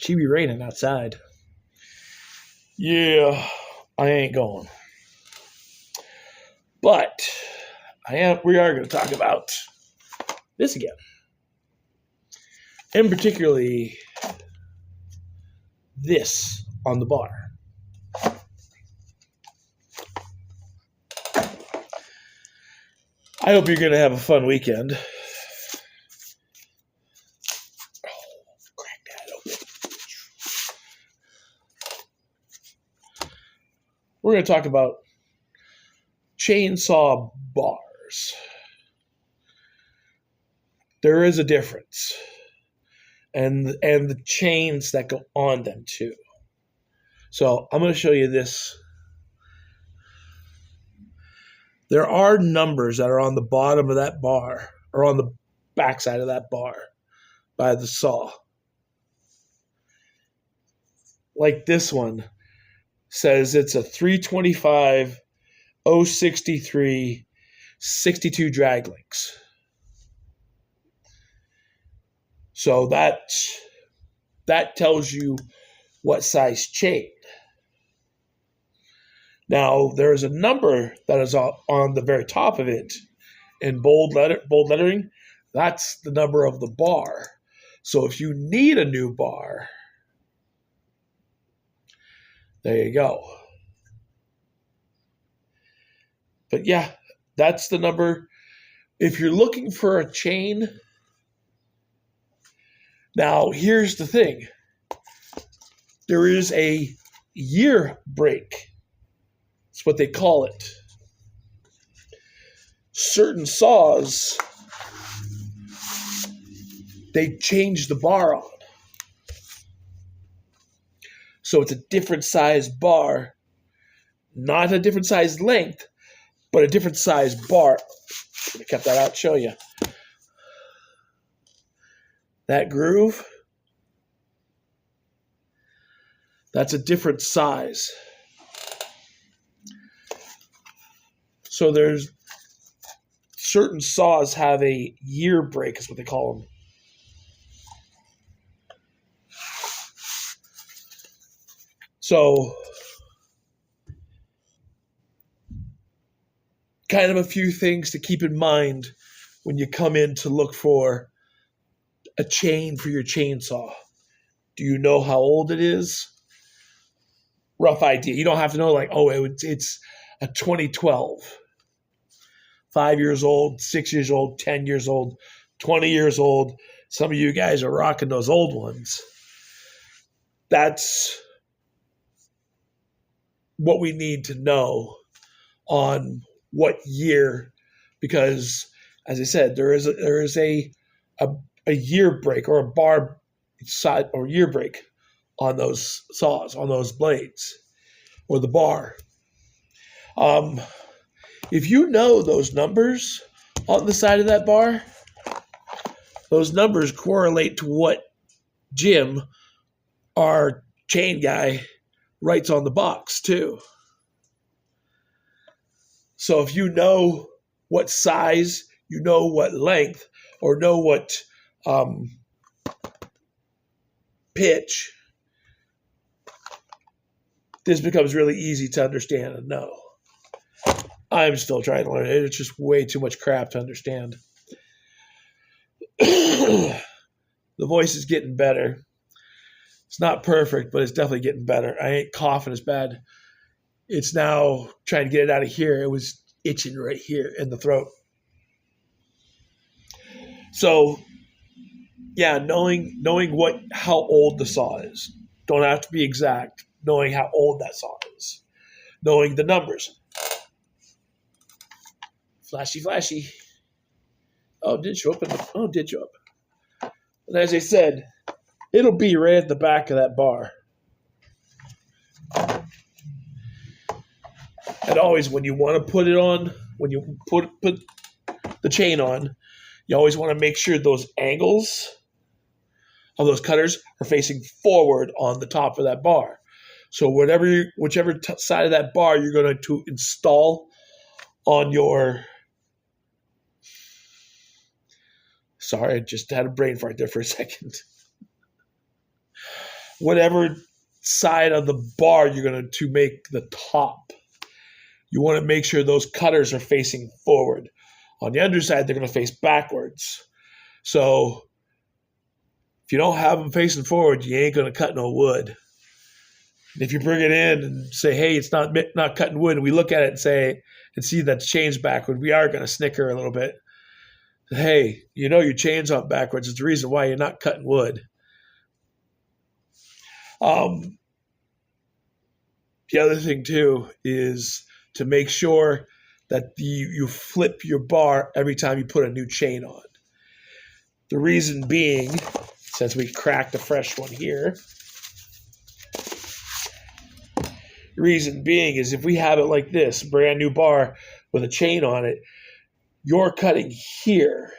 She be raining outside. Yeah, I ain't going. But we are going to talk about this again. And particularly this on the bar. I hope you're going to have a fun weekend. Crack that open. We're going to talk about chainsaw bars. There is a difference. And the chains that go on them too. So I'm going to show you this. There are numbers that are on the bottom of that bar, or on the backside of that bar by the saw. Like this one says it's a 325 063 62 drag links. So that tells you what size chain. Now, there is a number that is on the very top of it in bold lettering. That's the number of the bar. So if you need a new bar, there you go. But yeah, that's the number. If you're looking for a chain, now here's the thing. There is a year break. That's what they call it. Certain saws, they change the bar on. So it's a different size bar, not a different size length, but a different size bar. Let me cut that out and show you. That groove, that's a different size. So there's certain saws have a year break, is what they call them. So kind of a few things to keep in mind when you come in to look for a chain for your chainsaw. Do you know how old it is? Rough idea. You don't have to know like, oh, it's a 2012. 5 years old, 6 years old, 10 years old, 20 years old. Some of you guys are rocking those old ones. That's what we need to know on what year, because as I said, there is a year break or a bar side or year break on those saws, on those blades, or the bar. If you know those numbers on the side of that bar, those numbers correlate to what Jim, our chain guy, writes on the box too. So if you know what size, you know what length, or know what pitch, this becomes really easy to understand and know. I'm still trying to learn it. It's just way too much crap to understand. The voice is getting better. It's not perfect, but it's definitely getting better. I ain't coughing as bad. It's now trying to get it out of here. It was itching right here in the throat. So, yeah, knowing how old the saw is. Don't have to be exact. Knowing how old that saw is. Knowing the numbers. Flashy, flashy. Oh, it did show up. It did show up. And as I said, it'll be right at the back of that bar. And always when you want to put it on, when you put the chain on, you always want to make sure those angles of those cutters are facing forward on the top of that bar. So whichever side of that bar you're going to install on your... Sorry, I just had a brain fart there for a second. whatever side of the bar you're going to make the top, you want to make sure those cutters are facing forward. On the underside, they're going to face backwards. So if you don't have them facing forward, you ain't going to cut no wood. And if you bring it in and say, hey, it's not cutting wood, and we look at it and see that the chain's backward, we are going to snicker a little bit. Hey, your chain's on backwards. It's the reason why you're not cutting wood. The other thing, too, is to make sure that you flip your bar every time you put a new chain on. The reason being, since we cracked a fresh one here, the reason being is if we have it like this, brand new bar with a chain on it, you're cutting here.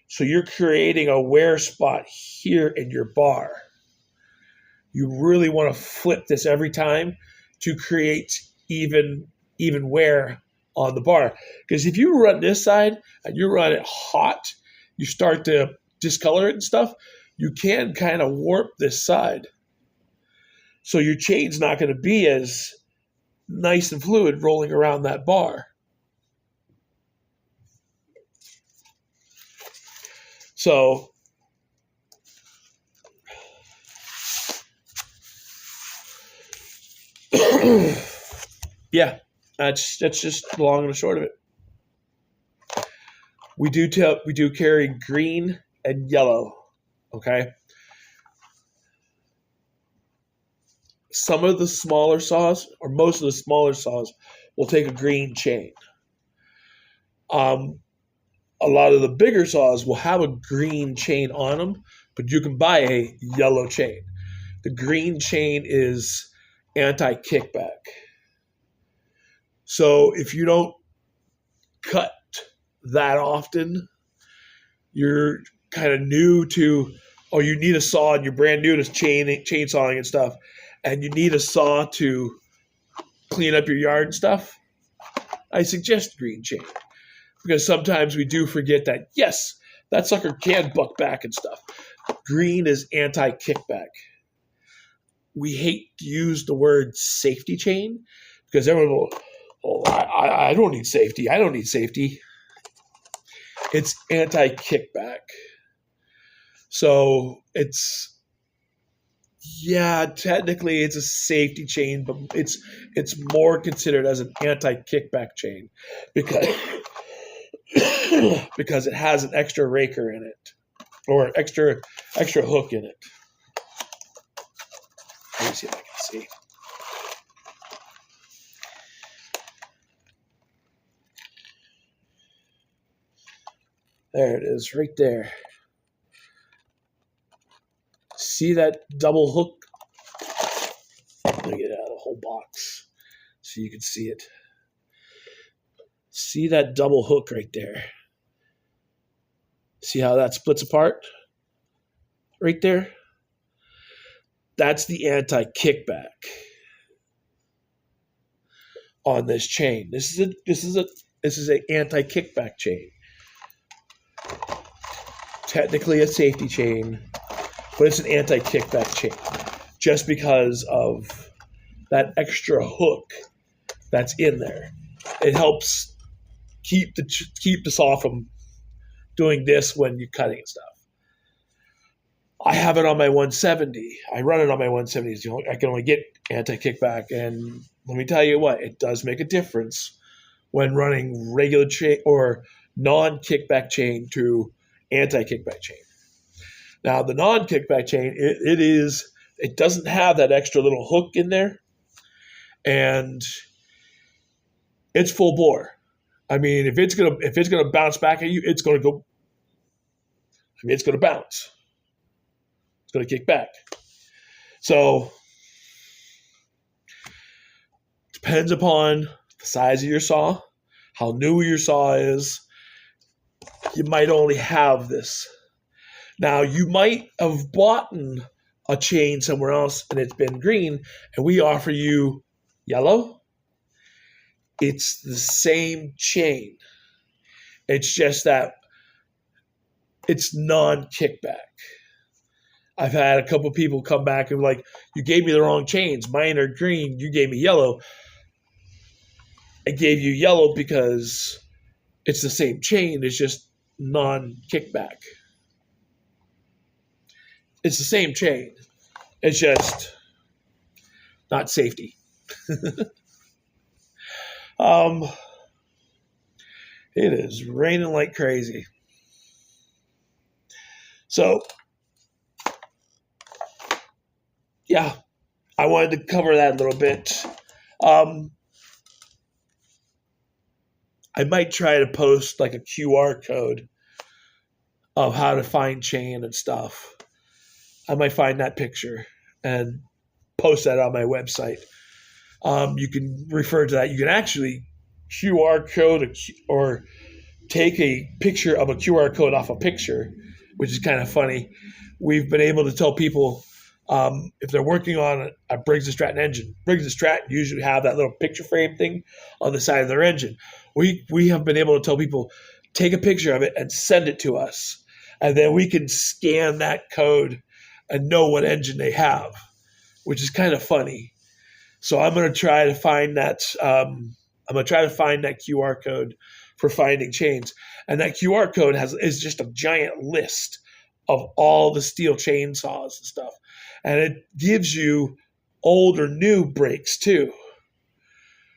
So you're creating a wear spot here in your bar. You really want to flip this every time to create even wear on the bar. Because if you run this side and you run it hot, you start to discolor it and stuff, you can kind of warp this side. So your chain's not going to be as nice and fluid rolling around that bar. So yeah, that's just the long and the short of it. We do carry green and yellow, okay? Some of the smaller saws, or most of the smaller saws, will take a green chain. A lot of the bigger saws will have a green chain on them, but you can buy a yellow chain. The green chain is anti-kickback. So if you don't cut that often, you're kind of new to, or you need a saw and you're brand new to chainsawing and stuff, and you need a saw to clean up your yard and stuff, I suggest green chain. Because sometimes we do forget that, yes, that sucker can buck back and stuff. Green is anti-kickback. We hate to use the word safety chain because everyone will, I don't need safety. I don't need safety. It's anti-kickback. So technically it's a safety chain, but it's more considered as an anti-kickback chain because it has an extra raker in it or extra hook in it. Let me see if I can see. There it is, right there. See that double hook? Let me get it out of the whole box so you can see it. See that double hook right there? See how that splits apart? Right there? That's the anti-kickback on this chain. This is an anti-kickback chain. Technically a safety chain, but it's an anti-kickback chain just because of that extra hook that's in there. It helps keep the saw from doing this when you're cutting and stuff. I have it on my 170. I run it on my 170s. I can only get anti-kickback, and let me tell you what, it does make a difference when running regular chain or non-kickback chain to anti-kickback chain. Now, the non-kickback chain, it doesn't have that extra little hook in there, and it's full bore. I mean, if it's gonna bounce back at you, it's gonna go. I mean, it's gonna bounce. It's gonna kick back. So, depends upon the size of your saw, how new your saw is. You might only have this. Now, you might have bought a chain somewhere else and it's been green, and we offer you yellow. It's the same chain. It's just that it's non-kickback. I've had a couple people come back and like, you gave me the wrong chains. Mine are green. You gave me yellow. I gave you yellow because it's the same chain. It's just non-kickback. It's the same chain. It's just not safety. It is raining like crazy. So, yeah, I wanted to cover that a little bit. I might try to post like a QR code of how to find chain and stuff. I might find that picture and post that on my website. You can refer to that. You can actually QR code or take a picture of a QR code off a picture, which is kind of funny. We've been able to tell people if they're working on a Briggs & Stratton engine. Briggs & Stratton usually have that little picture frame thing on the side of their engine. We have been able to tell people, take a picture of it and send it to us. And then we can scan that code and know what engine they have, which is kind of funny. So I'm going to try to find that. I'm going to try to find that QR code for finding chains. And that QR code is just a giant list of all the STIHL chainsaws and stuff. And it gives you old or new brakes too.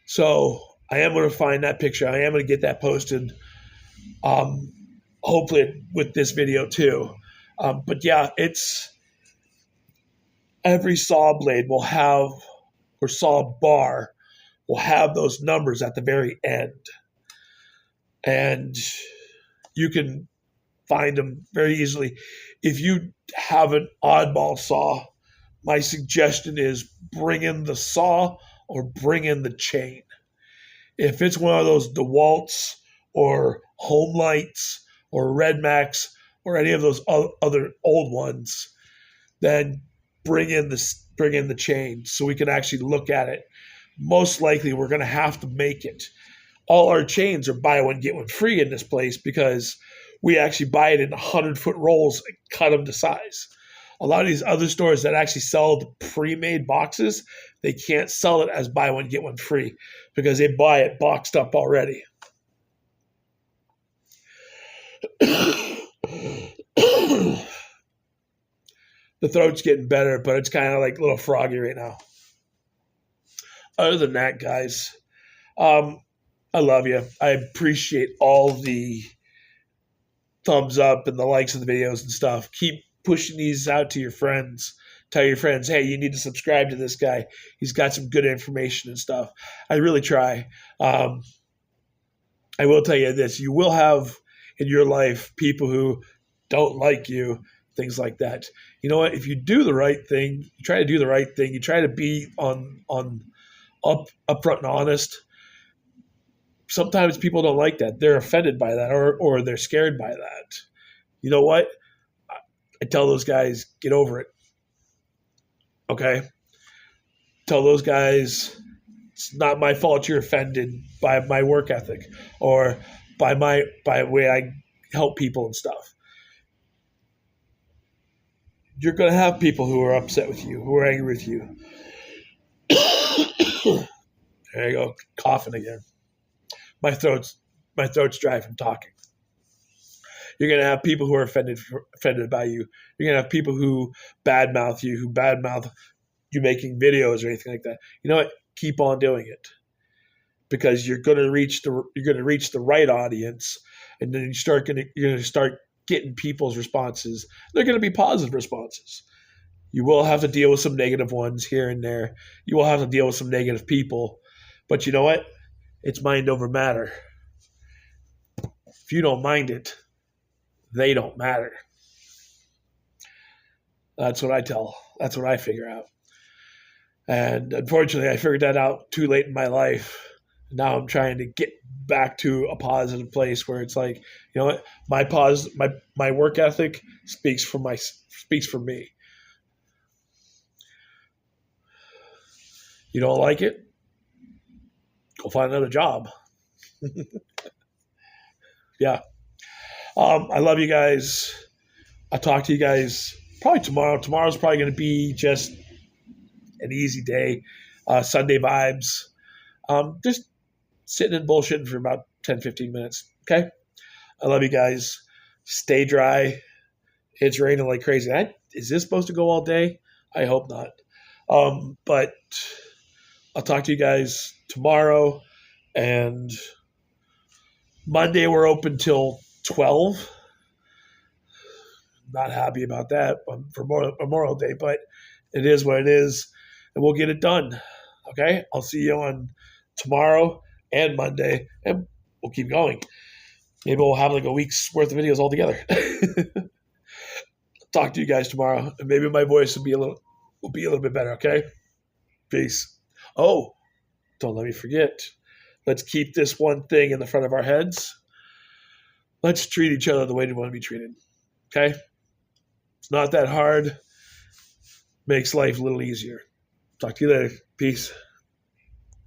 So I am going to find that picture. I am going to get that posted, hopefully with this video too. But yeah, every saw blade will have, or saw bar will have those numbers at the very end. And you can find them very easily. If you have an oddball saw, my suggestion is bring in the saw or bring in the chain. If it's one of those DeWalt's or Home Lights or Red Max or any of those other old ones, then bring in the chain so we can actually look at it. Most likely we're going to have to make it. All our chains are buy one, get one free in this place because we actually buy it in 100-foot rolls and cut them to size. A lot of these other stores that actually sell the pre-made boxes, they can't sell it as buy one, get one free because they buy it boxed up already. The throat's getting better, but it's kind of like a little froggy right now. Other than that, guys, I love you. I appreciate all the thumbs up and the likes of the videos and stuff. Keep pushing these out to your friends. Tell your friends, hey, you need to subscribe to this guy. He's got some good information and stuff. I really try. I will tell you this. You will have in your life people who don't like you, things like that. You know what? If you do the right thing, you try to do the right thing, you try to be upfront and honest, sometimes people don't like that. They're offended by that or they're scared by that. You know what? I tell those guys, get over it. Okay? Tell those guys, it's not my fault you're offended by my work ethic or by the way I help people and stuff. You're going to have people who are upset with you, who are angry with you. There you go, coughing again. My throat's dry from talking. You're going to have people who are offended by you. You're going to have people who badmouth you, who badmouth you making videos or anything like that. You know what? Keep on doing it because you're going to reach the right audience, and then you're going to start getting people's responses. They're going to be positive responses. You will have to deal with some negative ones here and there. You will have to deal with some negative people, but you know what? It's mind over matter. If you don't mind it, they don't matter. That's what I tell. That's what I figure out. And unfortunately, I figured that out too late in my life. Now I'm trying to get back to a positive place where it's like, you know what, my work ethic speaks for me. You don't like it? Go find another job. Yeah. I love you guys. I'll talk to you guys probably tomorrow. Tomorrow's probably going to be just an easy day. Sunday vibes. Just sitting and bullshitting for about 10, 15 minutes. Okay? I love you guys. Stay dry. It's raining like crazy. Is this supposed to go all day? I hope not. But I'll talk to you guys tomorrow. And Monday we're open till 12. Not happy about that for Memorial Day, but it is what it is. And we'll get it done. Okay? I'll see you on tomorrow and Monday, and we'll keep going. Maybe we'll have like a week's worth of videos all together. Talk to you guys tomorrow, and maybe my voice will be a little bit better. Okay, peace. Oh, don't let me forget. Let's keep this one thing in the front of our heads. Let's treat each other the way we want to be treated. Okay, it's not that hard. Makes life a little easier. Talk to you later. Peace.